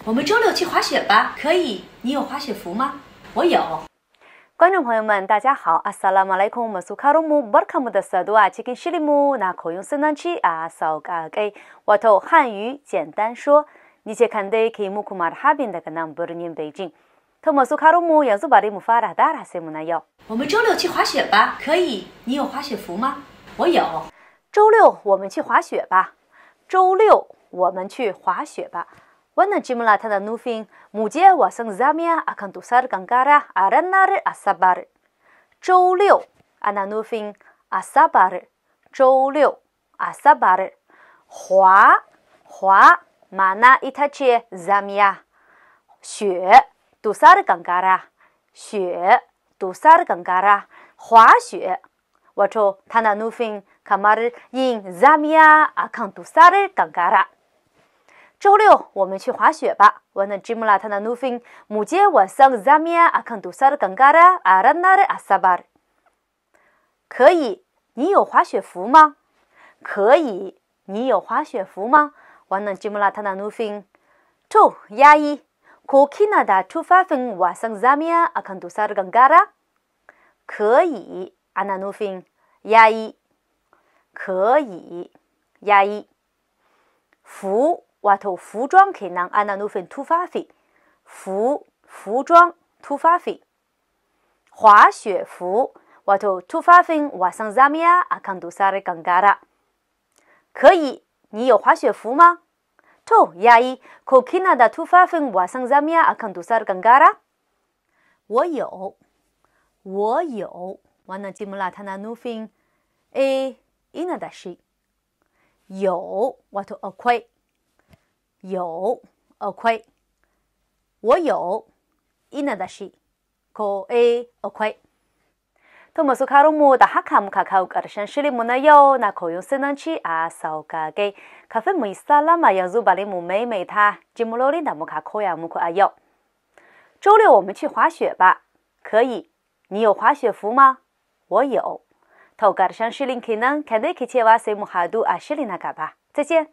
我们周六去滑雪吧，可以。你有滑雪服吗？我有。观众朋友们，大家好 ，Assalamualaikum warahmatullahi wabarakatuh。Cikin shilimu na koyung senanchi asaugagai。我头汉语简单说，你且看的题目库马哈宾的个南伯尼北京。头马苏卡罗姆扬苏巴里姆发达达拉塞姆那有。我们周六去滑雪吧，可以。你有滑雪服吗？我有。周六我们去滑雪吧。周六我们去滑雪吧。Wannan jimla tana nufin mu je wasan zamiya akan dusar kankara a ranar Asabar. 周六 ana nufin Asabar. 周六 Asabar. 滑 mana ita ce zamiya. 雪 dusar kankara. 雪 dusar kankara. 滑雪 wato tana nufin kamar yin zamiya akan dusar kankara. 周六我们去滑雪吧。Wannan jimla tana nufin mu je wasan zamiya akan dusar kankara a ranar Asabar. 可以，你有滑雪服吗？可以，你有滑雪服吗？ Wannan jimla tana nufin to yayi ko kina da tufafin wasan zamiya akan dusar kankara? 可以 ana nufin yayi. 可以 yayi. 服wato 服装 kenan ana nufin tufafi. 服装 tufafi. 滑雪服 wato tufafin wasan zamiya akan dusar kankara. 可以，你有滑雪服吗？ To yayi ko kina da tufafin wasan zamiya akan dusar kankara? 我有 wannan jimla tana nufin ina da shi. 有 wato akwai. 有 akwai. 我有 ina da shi ko akwai. To masu mu da haka muka kawo ƙarshen shirinmu na yau na koyon sinanci a sauƙaƙe. Kafin mu yi salama yanzu bari mu maimaita jimlolin da muka koya muku a yau. 周六我们去滑雪吧。可以。你有滑雪服吗？我有。To ƙarshen shirin kenan, kan dai ke cewa sai mu hadu a shiri na gaba. 再见。